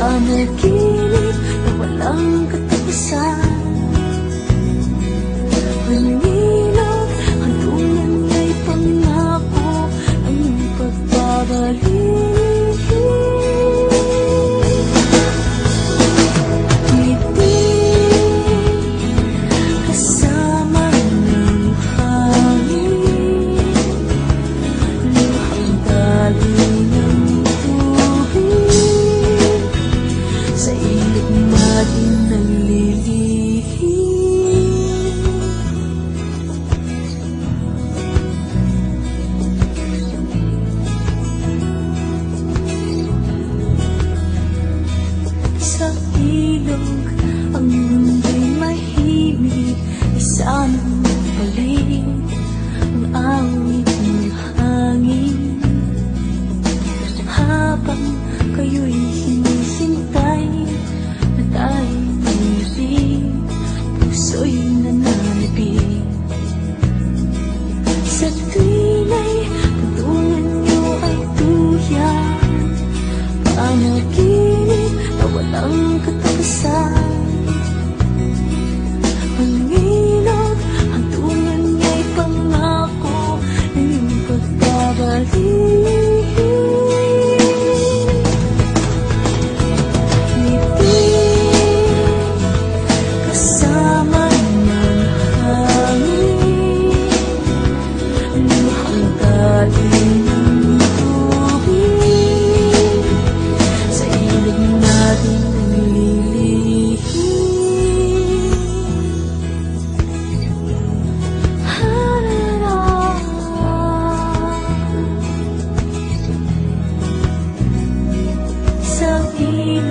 panaginip na walang katapusan. Manilog, hantungan niya'y pangako ang pagbabalik. Ngiti, kasama ng hangin, luhang galing ng tubig, sa ilog natin naglilihim. Sa ilog, ang mundo'y mahimik, isanang balik ang awit ng hangin. Habang kayo'y hinihintay na tayo'y maibig, puso'y nananabig. Sa tuwina'y tuntungan niyo ay tuyan, panaginip na walang katapusan. Manilog, hantungan niya'y pangako ng iyong pagbabalik. Ngiti, kasama ng hangin, luhang galing ng tubig, sa ilog natin naglilihim. Sa ilog,